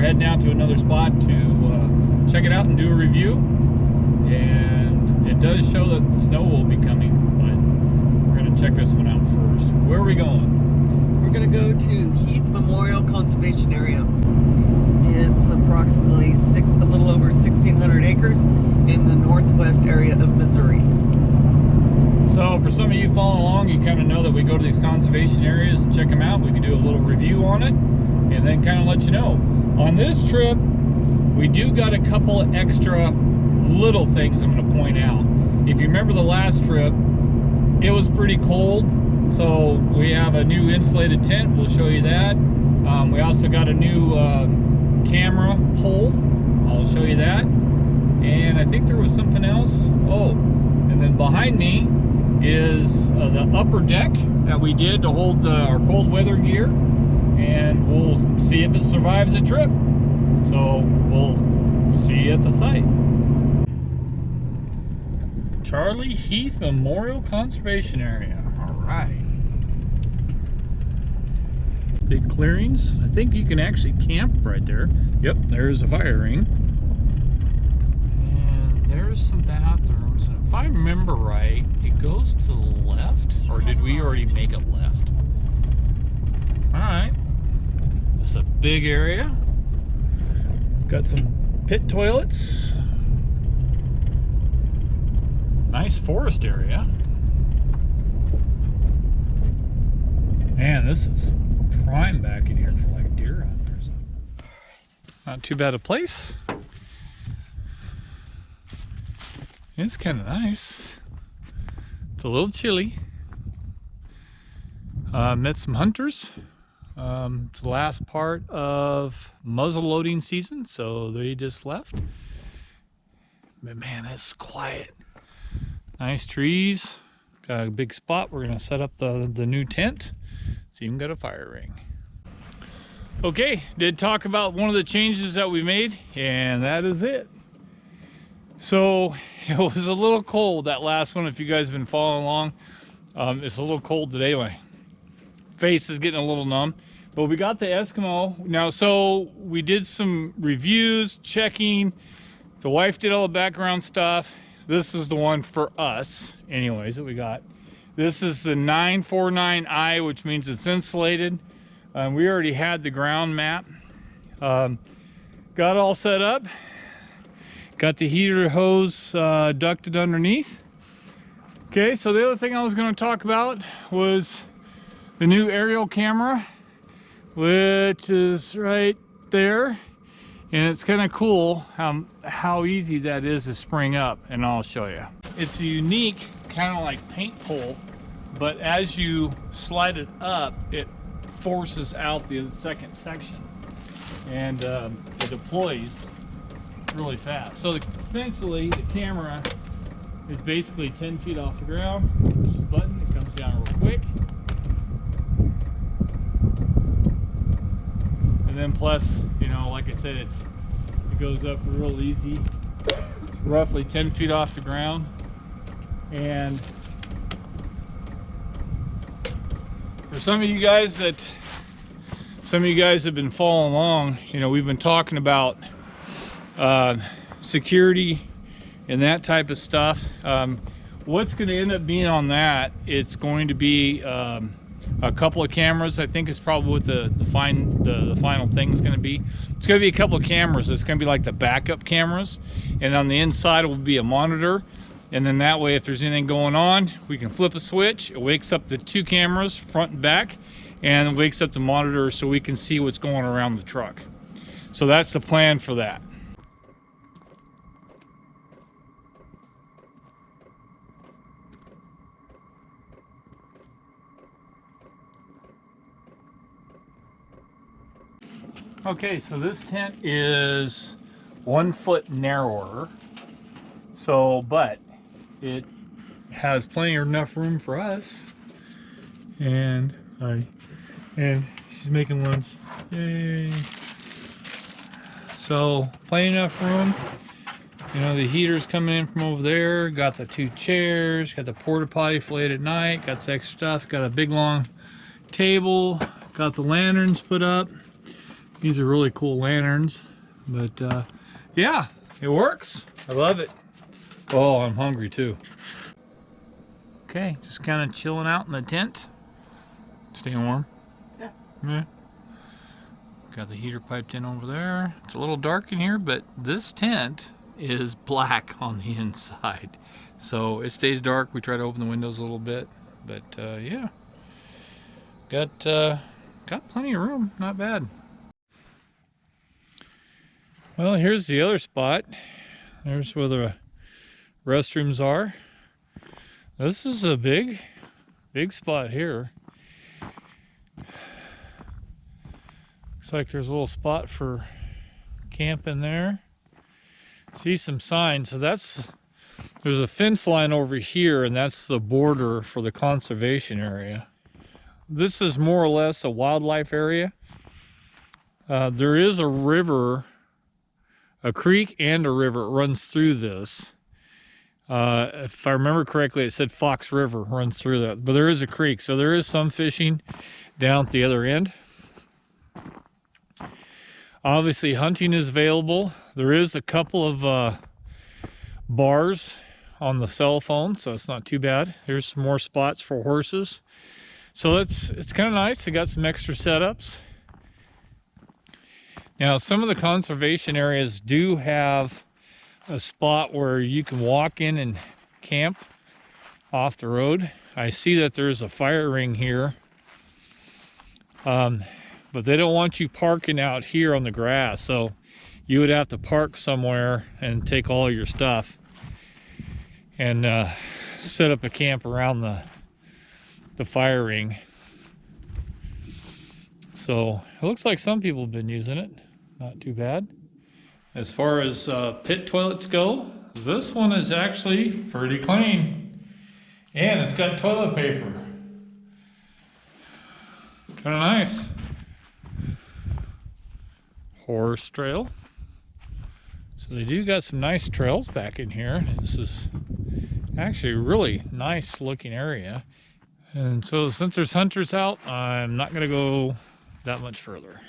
heading out to another spot to check it out and do a review. And it does show that snow will be coming, but we're going to check this one out first. Where are we going? We're going to go to Heath Memorial Conservation Area. It's approximately a little over 1,600 acres in the northwest area of Missouri. So for some of you following along, you kind of know that we go to these conservation areas and check them out. We can do a little review on it and then kind of let you know. On this trip, we do got a couple of extra little things I'm going to point out. If you remember the last trip, it was pretty cold, so we have a new insulated tent. We'll show you that. We also got a new camera pole. I'll show you that. And I think there was something else. Oh, and then behind me is the upper deck that we did to hold our cold weather gear, and we'll see if it survives the trip. So we'll see you at the site. Charlie Heath Memorial Conservation Area. All right. Big clearings. I think you can actually camp right there. Yep, there's a fire ring. And there's some bathrooms. And if I remember right, it goes to the left. Or did we already make it left? All right. This is a big area. Got some pit toilets. Nice forest area. Man, this is prime back in here for like deer hunting or something. Not too bad a place. It's kind of nice. It's a little chilly. Met some hunters. It's the last part of muzzle loading season, so they just left. But man, it's quiet. Nice trees. Got a big spot. We're gonna set up the new tent. It's even got a fire ring. Okay, did talk about one of the changes that we made, and that is it. So it was a little cold, that last one, if you guys have been following along. It's a little cold today. My face is getting a little numb. But we got the Eskimo. Now, so we did some reviews, checking. The wife did all the background stuff. This is the one for us, anyways, that we got. This is the 949i, which means it's insulated. We already had the ground map. Got it all set up. Got the heater hose ducted underneath. Okay, so the other thing I was going to talk about was the new aerial camera, which is right there. And it's kind of cool how easy that is to spring up, and I'll show you. It's a unique kind of like paint pole, but as you slide it up, it forces out the second section, and it deploys really fast. So essentially, the camera is basically 10 feet off the ground. Push the button, it comes down real quick. And then plus, you know, like I said, it goes up real easy, roughly 10 feet off the ground. And for some of you guys have been following along, you know, we've been talking about security and that type of stuff. What's going to end up being on that, it's going to be a couple of cameras. I think is probably what the final thing is going to be. It's going to be a couple of cameras. It's going to be like the backup cameras, and on the inside will be a monitor, and then that way if there's anything going on, we can flip a switch. It wakes up the two cameras, front and back, and it wakes up the monitor so we can see what's going around the truck. So that's the plan for that. Okay, so this tent is 1 foot narrower, so but it has plenty of enough room for us. And she's making lunch. Yay! So plenty enough room. You know, the heater's coming in from over there. Got the 2 chairs. Got the porta potty for late at night. Got the extra stuff. Got a big long table. Got the lanterns put up. These are really cool lanterns, but yeah, it works. I love it. Oh, I'm hungry too. Okay, just kind of chilling out in the tent. Staying warm. Yeah. Yeah. Got the heater piped in over there. It's a little dark in here, but this tent is black on the inside. So it stays dark. We try to open the windows a little bit, but yeah. Got plenty of room, not bad. Well, here's the other spot. There's where the restrooms are. This is a big spot here. Looks like there's a little spot for camping there. See some signs. So there's a fence line over here, and that's the border for the conservation area. This is more or less a wildlife area. There is a river, a creek and a river runs through this. If I remember correctly, it said Fox River runs through that, but there is a creek, so there is some fishing down at the other end. Obviously, hunting is available. There is a couple of bars on the cell phone, so it's not too bad. There's some more spots for horses. So it's kind of nice. They got some extra setups. Now, some of the conservation areas do have a spot where you can walk in and camp off the road. I see that there's a fire ring here. But they don't want you parking out here on the grass, so you would have to park somewhere and take all your stuff and set up a camp around the fire ring. So it looks like some people have been using it. Not too bad. As far as pit toilets go, this one is actually pretty clean. And it's got toilet paper. Kind of nice. Horse trail. So they do got some nice trails back in here. This is actually a really nice looking area. And so since there's hunters out, I'm not gonna go that much further.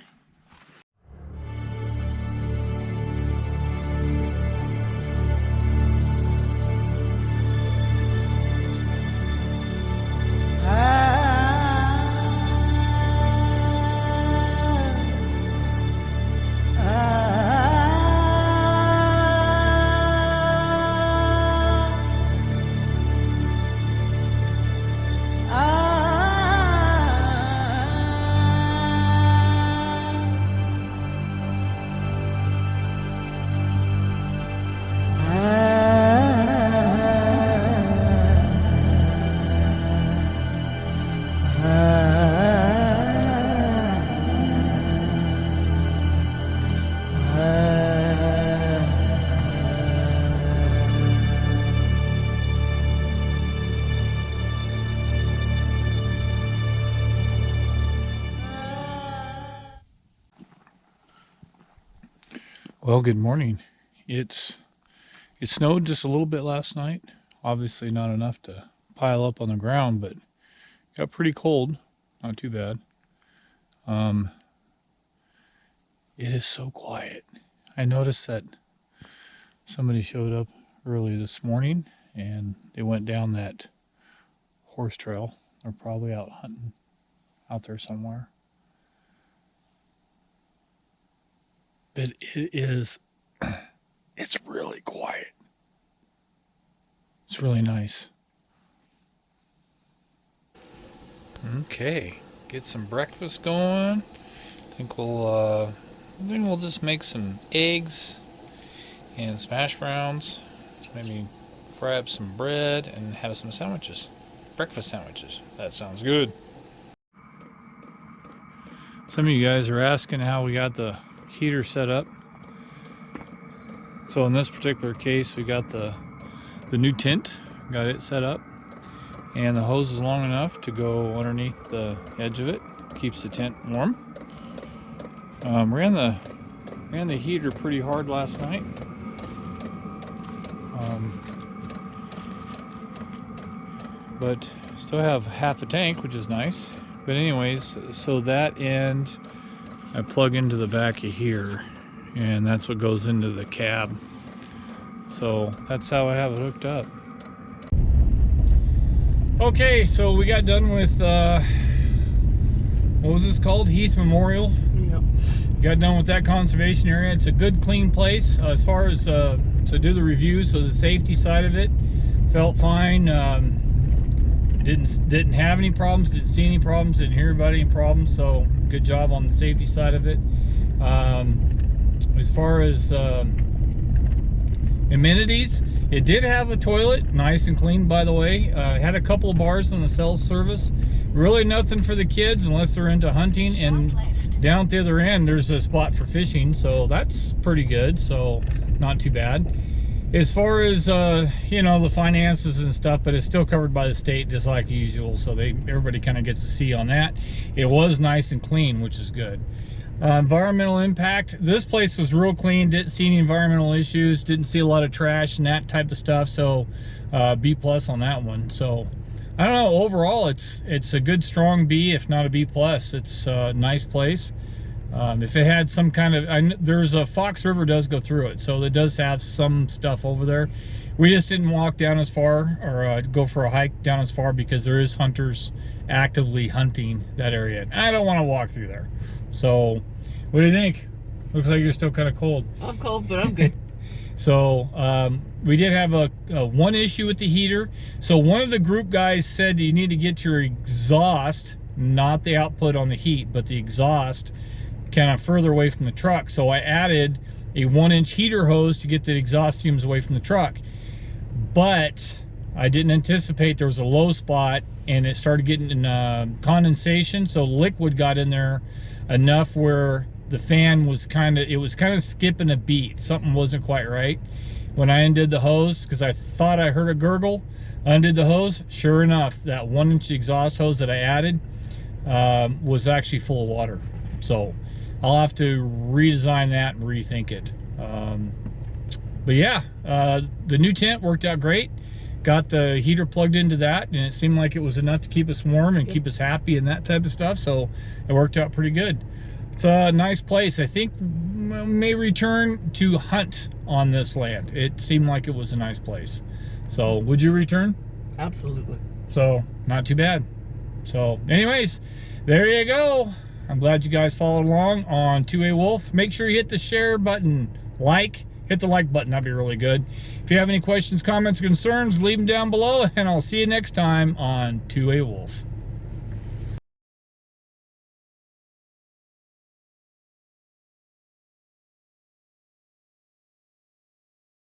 Well, good morning. It snowed just a little bit last night. Obviously not enough to pile up on the ground, but got pretty cold. Not too bad. It is so quiet. I noticed that somebody showed up early this morning and they went down that horse trail. They're probably out hunting out there somewhere. But it's really quiet. It's really nice. Okay, get some breakfast going. I think we'll just make some eggs and some hash browns. Maybe fry up some bread and have some sandwiches. Breakfast sandwiches. That sounds good. Some of you guys are asking how we got the heater set up. So in this particular case, we got the new tent, got it set up, and the hose is long enough to go underneath the edge of it. Keeps the tent warm. Ran the heater pretty hard last night. But still have half a tank, which is nice. But anyways, so that end I plug into the back of here, and that's what goes into the cab. So that's how I have it hooked up. Okay, so we got done with what was this called? Heath Memorial. Yep. Got done with that conservation area. It's a good, clean place. As far as to do the review, so the safety side of it felt fine. Didn't have any problems. Didn't see any problems. Didn't hear about any problems. So good job on the safety side of it. As far as amenities, it did have a toilet, nice and clean, by the way. Had a couple of bars on the cell service. Really nothing for the kids unless they're into hunting. And down at the other end, there's a spot for fishing, so that's pretty good. So not too bad. As far as you know, the finances and stuff, but it's still covered by the state, just like usual. So everybody kind of gets to see on that. It was nice and clean, which is good. Environmental impact, this place was real clean. Didn't see any environmental issues, didn't see a lot of trash and that type of stuff. So B+ on that one. So I don't know, overall it's a good strong B, if not a B+. It's a nice place. If it had some kind of, there's a Fox River does go through it, so it does have some stuff over there. We just didn't walk down as far, or go for a hike down as far, because there is hunters actively hunting that area. And I don't want to walk through there. So what do you think? Looks like you're still kind of cold. I'm cold, but I'm good. So we did have a one issue with the heater. So one of the group guys said you need to get your exhaust, not the output on the heat, but the exhaust kind of further away from the truck. So I added a 1-inch heater hose to get the exhaust fumes away from the truck. But I didn't anticipate there was a low spot, and it started getting condensation. So liquid got in there enough where the fan was kind of skipping a beat. Something wasn't quite right. When I undid the hose, because I thought I heard a gurgle, undid the hose, sure enough, that 1-inch exhaust hose that I added was actually full of water. So I'll have to redesign that and rethink it. But yeah, the new tent worked out great. Got the heater plugged into that, and it seemed like it was enough to keep us warm and keep us happy and that type of stuff. So it worked out pretty good. It's a nice place. I think we may return to hunt on this land. It seemed like it was a nice place. So would you return? Absolutely. So not too bad. So anyways, there you go. I'm glad you guys followed along on 2Awolf. Make sure you hit the share button, hit the like button, that'd be really good. If you have any questions, comments, concerns, leave them down below, and I'll see you next time on 2Awolf.